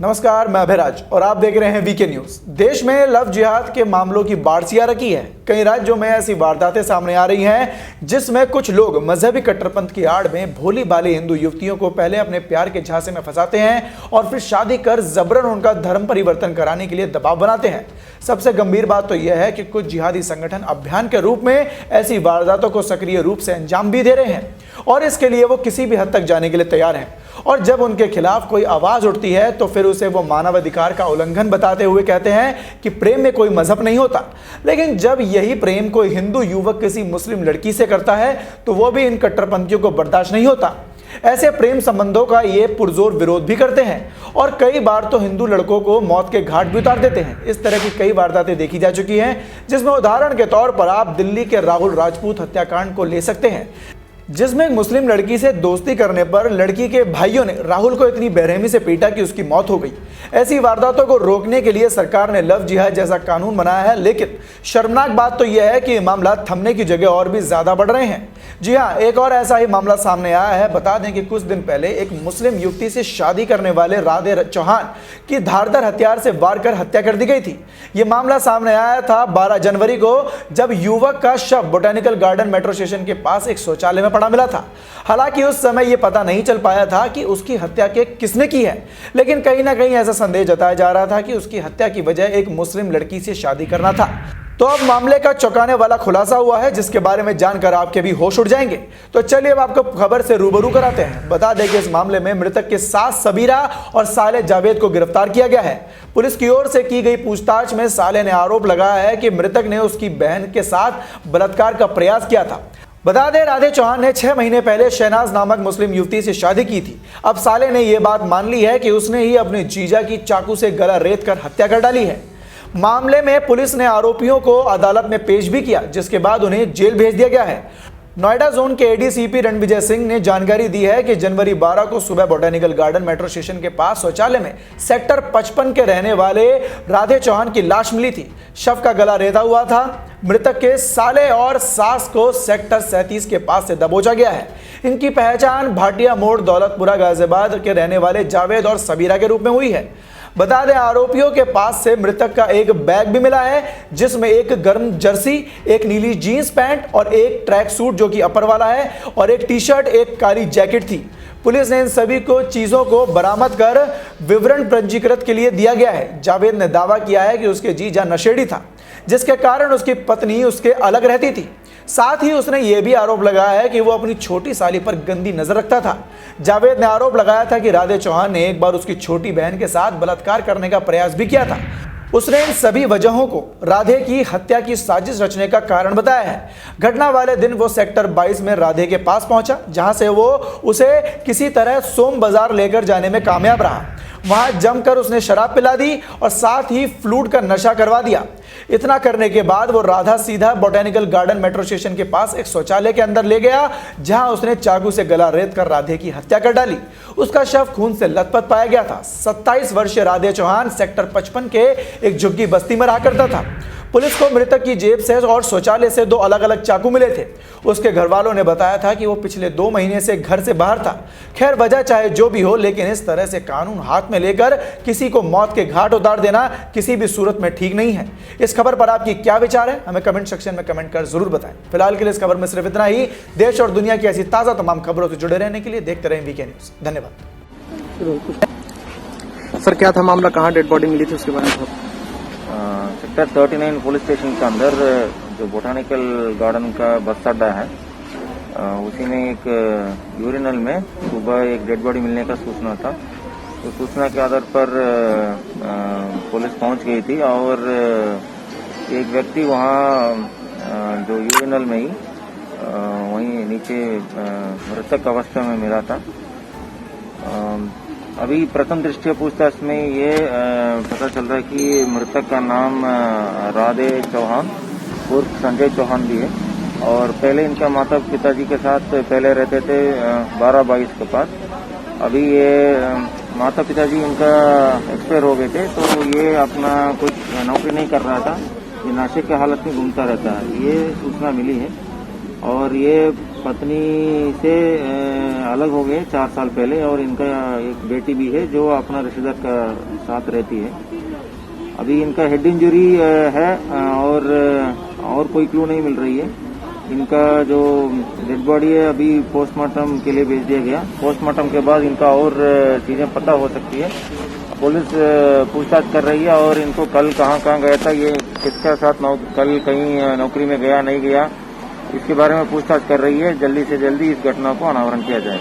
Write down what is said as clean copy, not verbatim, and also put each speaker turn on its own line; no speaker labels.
नमस्कार, मैं अभिराज और आप देख रहे हैं वीके न्यूज। देश में लव जिहाद के मामलों की बाढ़ सी आ रखी है। कई राज्यों में ऐसी वारदातें सामने आ रही हैं जिसमें कुछ लोग मजहबी कट्टरपंथ की आड़ में भोली भाली हिंदू युवतियों को पहले अपने प्यार के झांसे में फंसाते हैं और फिर शादी कर जबरन उनका धर्म परिवर्तन कराने के लिए दबाव बनाते हैं। सबसे गंभीर बात तो यह है कि कुछ जिहादी संगठन अभियान के रूप में ऐसी वारदातों को सक्रिय रूप से अंजाम भी दे रहे हैं और इसके लिए वो किसी भी हद तक जाने के लिए तैयार हैं। और जब उनके खिलाफ कोई आवाज उठती है तो फिर उसे वो मानवाधिकार का उल्लंघन बताते हुए कहते हैं कि प्रेम में कोई मजहब नहीं होता। लेकिन जब यही प्रेम कोई हिंदू युवक किसी मुस्लिम लड़की से करता है तो वो भी इन कट्टरपंथियों को बर्दाश्त नहीं होता। ऐसे प्रेम संबंधों का ये पुरजोर विरोध भी करते हैं और कई बार तो हिंदू लड़कों को मौत के घाट भी उतार देते हैं। इस तरह की कई वारदातें देखी जा चुकी हैं, जिसमें उदाहरण के तौर पर आप दिल्ली के राहुल राजपूत हत्याकांड को ले सकते हैं, जिसमें एक मुस्लिम लड़की से दोस्ती करने पर लड़की के भाइयों ने राहुल को इतनी बेरहमी से पीटा कि उसकी मौत हो गई। ऐसी वारदातों को रोकने के लिए सरकार ने लव जिहाद जैसा कानून बनाया है, लेकिन शर्मनाक बात तो यह है कि मामला थमने की जगह और भी ज्यादा बढ़ रहे हैं। जी हाँ, एक और ऐसा ही मामला सामने आया है। बता दें कि कुछ दिन पहले एक मुस्लिम युवती से शादी करने वाले राधे चौहान की धारदार हथियार से वार कर हत्या कर दी गई थी। यह मामला सामने आया था 12 जनवरी को, जब युवक का शव बोटेनिकल गार्डन मेट्रो स्टेशन के पास एक शौचालय में पड़ा मिला था। हालांकि उस समय यह पता नहीं चल पाया था कि उसकी हत्या किसने की है, लेकिन कहीं ना कहीं ऐसा संदेह जताया जा रहा था कि उसकी हत्या की वजह एक मुस्लिम लड़की से शादी करना था। तो अब मामले का चौंकाने वाला खुलासा हुआ है, जिसके बारे में जानकर आपके भी होश उड़ जाएंगे। तो चलिए अब आपको खबर से रूबरू कराते हैं। बता दें कि इस मामले में मृतक के सास सबीरा और साले जावेद को गिरफ्तार किया गया है। पुलिस की ओर से की गई पूछताछ में साले ने आरोप लगाया है कि मृतक ने उसकी बहन के साथ बलात्कार का प्रयास किया था। बता दें, राधे चौहान ने 6 महीने पहले शहनाज नामक मुस्लिम युवती से शादी की थी। अब साले ने यह बात मान ली है कि उसने ही अपने जीजा की चाकू से गला रेत कर हत्या कर डाली है। मामले में पुलिस ने आरोपियों को अदालत में पेश भी किया, जिसके बाद उन्हें जेल भेज दिया गया है। नोएडा जोन के एडीसीपी रणविजय सिंह ने जानकारी दी है कि जनवरी 12 को सुबह बोटेनिकल गार्डन मेट्रो स्टेशन के पास शौचालय में सेक्टर 55 के रहने वाले राधे चौहान की लाश मिली थी। शव का गला रेता हुआ था। मृतक के साले और सास को सेक्टर 37 के पास से दबोचा गया है। इनकी पहचान भाटिया मोड़ दौलतपुरा गाजियाबाद के रहने वाले जावेद और सबीरा के रूप में हुई है। बता दें, आरोपियों के पास से मृतक का एक बैग भी मिला है, जिसमें एक गर्म जर्सी, एक नीली जीन्स पैंट और एक ट्रैक सूट जो कि अपर वाला है और एक टी शर्ट, एक काली जैकेट थी। पुलिस ने इन सभी चीजों को बरामद कर विवरण पंजीकृत के लिए दिया गया है। जावेद ने दावा किया है कि उसके जीजा नशेड़ी था, जिसके कारण उसकी पत्नी उसके अलग रहती थी। साथ ही उसने यह भी आरोप लगाया है कि वो अपनी छोटी साली पर गंदी नजर रखता था। जावेद ने आरोप लगाया था कि राधे चौहान ने एक बार उसकी छोटी बहन के साथ बलात्कार करने का प्रयास भी किया था। उसने इन सभी वजहों को राधे की हत्या की साजिश रचने का कारण बताया है। घटना वाले दिन वो सेक्टर 22 में राधे के पास पहुंचा, जहां से वो उसे किसी तरह सोम बाजार लेकर जाने में कामयाब रहा। वहां जमकर उसने शराब पिला दी और साथ ही फ्लूड का नशा करवा दिया। इतना करने के बाद वो राधा सीधा बोटेनिकल गार्डन मेट्रो स्टेशन के पास एक शौचालय के अंदर ले गया, जहां उसने चाकू से गला रेत कर राधे की हत्या कर डाली। उसका शव खून से लथपथ पाया गया था। 27 वर्षीय राधे चौहान सेक्टर 55 के एक झुग्गी बस्ती में रहा करता था। पुलिस को मृतक की जेब से और शौचालय से 2 अलग अलग चाकू मिले थे। उसके घर वालों ने बताया था कि वो पिछले 2 महीने से घर से बाहर था। खैर, वजह चाहे जो भी हो, लेकिन इस तरह से कानून हाथ में लेकर किसी को मौत के घाट उतार देना किसी भी सूरत में ठीक नहीं है। इस खबर पर आपकी क्या विचार है, हमें कमेंट सेक्शन में कमेंट कर जरूर बताएं। फिलहाल के लिए इस खबर में सिर्फ इतना ही। देश और दुनिया की ऐसी ताजा तमाम खबरों से जुड़े रहने के लिए देखते रहें वीके न्यूज। धन्यवाद।
सर, क्या था मामला, कहाँ डेड बॉडी मिली थी, उसके बारे में?
सेक्टर 39 पुलिस स्टेशन के अंदर जो बोटानिकल गार्डन का बस अड्डा है, उसी में एक यूरिनल में सुबह एक डेड बॉडी मिलने का सूचना था। तो सूचना के आधार पर पुलिस पहुंच गई थी और एक व्यक्ति वहां जो यूरिनल में ही वहीं नीचे मृतक अवस्था में मिला था। अभी प्रथम दृष्टया पूछताछ में ये पता चल रहा है कि मृतक का नाम राधे चौहान उर्फ संजय चौहान भी है और पहले इनका माता पिताजी के साथ पहले रहते थे 12-22 के पास। अभी ये माता पिताजी इनका एक्सपायर हो गए थे, तो ये अपना कुछ नौकरी नहीं कर रहा था, ये नशे के हालत में घूमता रहता है, ये सूचना मिली है। और ये पत्नी से अलग हो गए 4 साल पहले और इनका एक बेटी भी है जो अपना रिश्तेदार का साथ रहती है। अभी इनका हेड इंजरी है और कोई क्लू नहीं मिल रही है। इनका जो डेड बॉडी है अभी पोस्टमार्टम के लिए भेज दिया गया। पोस्टमार्टम के बाद इनका और चीजें पता हो सकती है। पुलिस पूछताछ कर रही है और इनको कल कहाँ गया था, ये किसके साथ कल कहीं नौकरी में गया नहीं गया, इसके बारे में पूछताछ कर रही है। जल्दी से जल्दी इस घटना को अनावरण किया जाए।